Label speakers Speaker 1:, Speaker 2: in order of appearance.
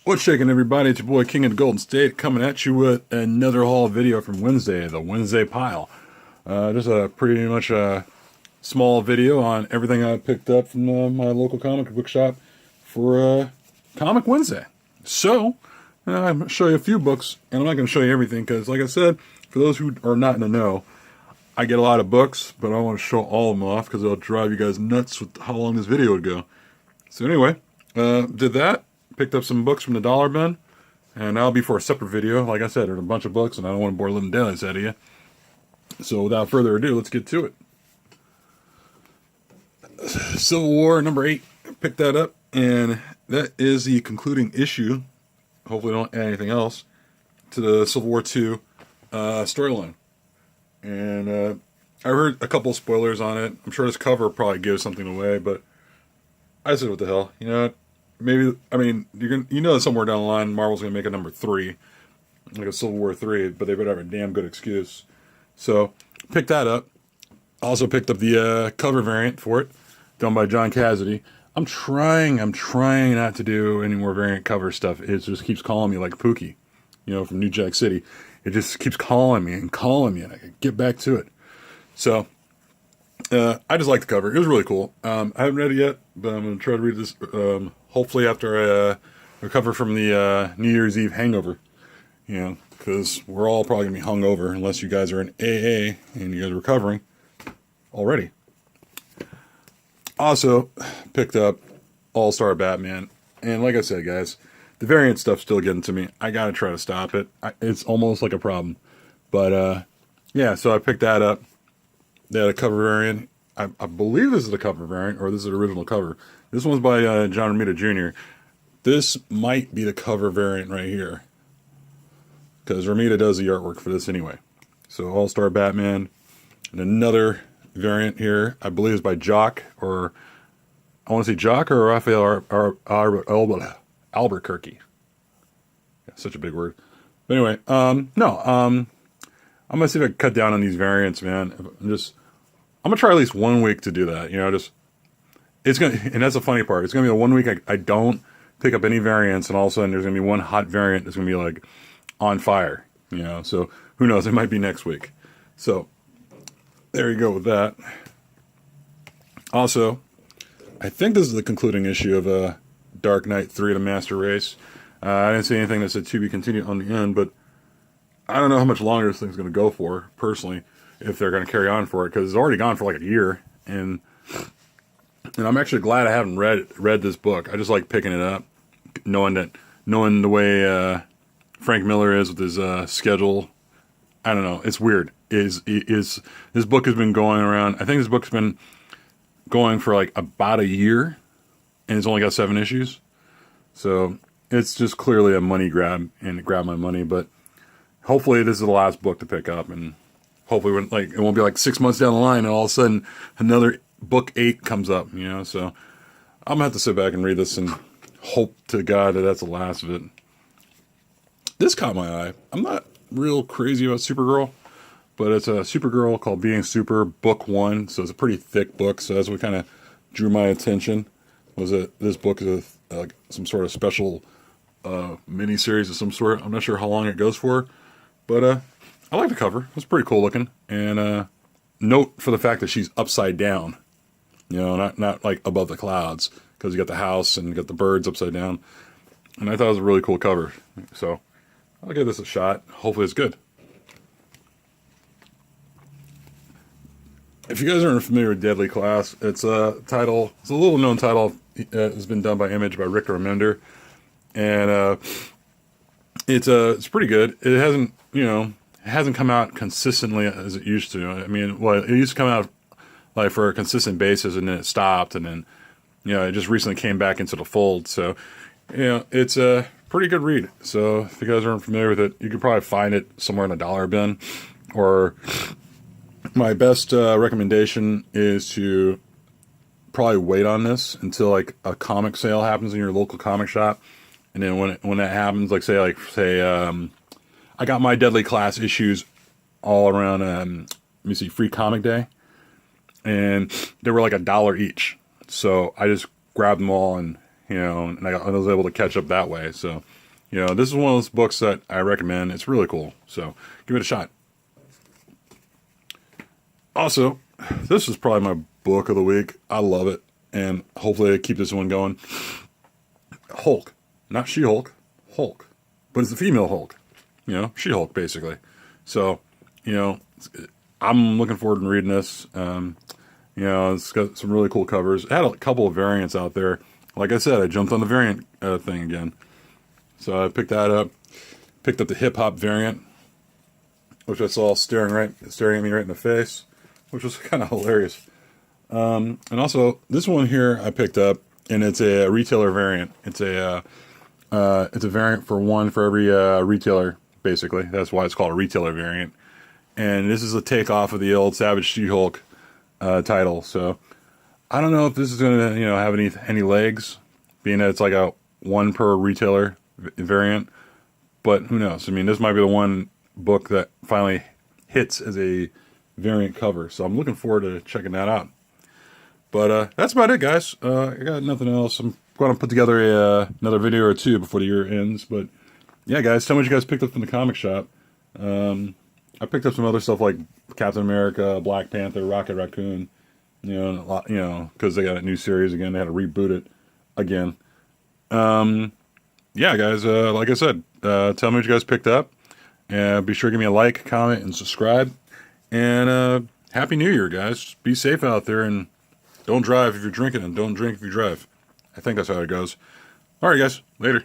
Speaker 1: What's shaking, everybody? It's your boy King of the Golden State coming at you with another haul video from Wednesday, the Wednesday Pile. Just a pretty much a small video on everything I picked up from my local comic book shop for Comic Wednesday. So, I'm going to show you a few books, and I'm not going to show you everything because, like I said, for those who are not in the know, I get a lot of books, but I don't want to show all of them off because it'll drive you guys nuts with how long this video would go. So anyway, did that. Picked up some books from the dollar bin, and that'll be for a separate video. Like I said, there's a bunch of books, and I don't want to bore living daylights out of you. So without further ado, let's get to it. Civil War number 8, picked that up, and that is the concluding issue. Hopefully, I don't add anything else to the Civil War 2 storyline. And I heard a couple spoilers on it. I'm sure this cover probably gives something away, but I said, what the hell, you know? Maybe, I mean, that somewhere down the line, Marvel's going to make a number 3, like a Civil War 3, but they better have a damn good excuse. So, picked that up. Also picked up the cover variant for it, done by John Cassaday. I'm trying not to do any more variant cover stuff. It just keeps calling me like Pookie, from New Jack City. It just keeps calling me, and I can get back to it. So, I just like the cover. It was really cool. I haven't read it yet, but I'm going to try to read this, hopefully after I recover from the New Year's Eve hangover. Because we're all probably going to be hungover unless you guys are in AA and you guys are recovering already. Also, picked up All-Star Batman. And like I said, guys, the variant stuff's still getting to me. I got to try to stop it. It's almost like a problem. But, yeah, so I picked that up. They had a cover variant. I believe this is the cover variant, or this is the original cover. This one's by John Romita Jr. This might be the cover variant right here, because Romita does the artwork for this anyway. So All-Star Batman, and another variant here, I believe is by Jock, or I want to say Jock or Raphael Albuquerque. Yeah, such a big word. But anyway, I'm gonna see if I can cut down on these variants, man. I'm gonna try at least 1 week to do that. It's gonna, and that's the funny part. It's gonna be a 1 week I don't pick up any variants, and all of a sudden there's gonna be one hot variant that's gonna be like on fire. So who knows? It might be next week. So there you go with that. Also, I think this is the concluding issue of Dark Knight 3: The Master Race. I didn't see anything that said to be continued on the end, but I don't know how much longer this thing's going to go for, personally, if they're going to carry on for it, because it's already gone for like a year, and I'm actually glad I haven't read this book. I just like picking it up, knowing the way Frank Miller is with his schedule. I don't know, it's weird. Is this book has been going around? I think this book's been going for like about a year, and it's only got 7 issues, so it's just clearly a money grab, and it grabbed my money, but hopefully this is the last book to pick up, and hopefully it won't be like 6 months down the line and all of a sudden another book 8 comes up, so I'm gonna have to sit back and read this and hope to God that that's the last of it. This caught my eye. I'm not real crazy about Supergirl, but it's a Supergirl called Being Super, book 1, so it's a pretty thick book, so that's what kind of drew my attention. This book is like some sort of special mini-series of some sort. I'm not sure how long it goes for, but I like the cover. It's pretty cool looking. And note for the fact that she's upside down, not like above the clouds, because you got the house and you got the birds upside down. And I thought it was a really cool cover. So I'll give this a shot. Hopefully it's good. If you guys aren't familiar with Deadly Class, it's a little known title. It's been done by Image by Rick Remender. And it's pretty good. It hasn't come out consistently as it used to. I mean, it used to come out like for a consistent basis, and then it stopped, and then it just recently came back into the fold. So it's a pretty good read. So if you guys aren't familiar with it, you could probably find it somewhere in a dollar bin. Or my best recommendation is to probably wait on this until like a comic sale happens in your local comic shop. And then when that happens, say I got my Deadly Class issues all around Free Comic Day, and they were like $1 each. So I just grabbed them all and and I was able to catch up that way. So, this is one of those books that I recommend. It's really cool. So give it a shot. Also, this is probably my book of the week. I love it. And hopefully I keep this one going. Hulk. Not She-Hulk. Hulk. But it's the female Hulk. She-Hulk, basically. So, I'm looking forward to reading this. It's got some really cool covers. It had a couple of variants out there. Like I said, I jumped on the variant thing again. So I picked that up. Picked up the hip-hop variant, which I saw staring at me right in the face, which was kind of hilarious. And also, this one here I picked up, and it's a retailer variant. It's a variant for every retailer, basically. That's why it's called a retailer variant. And this is a takeoff of the old Savage She-Hulk title. So I don't know if this is going to have any legs, being that it's like a one per retailer variant. But who knows? I mean, this might be the one book that finally hits as a variant cover. So I'm looking forward to checking that out. But that's about it, guys. I got nothing else. I'm going to put together another video or two before the year ends. But yeah, guys, tell me what you guys picked up from the comic shop. I picked up some other stuff like Captain America, Black Panther, Rocket Raccoon. Because they got a new series again. They had to reboot it again. Yeah, guys. Like I said, tell me what you guys picked up. And be sure to give me a like, comment, and subscribe. And Happy New Year, guys. Be safe out there and don't drive if you're drinking, and don't drink if you drive. I think that's how it goes. All right, guys. Later.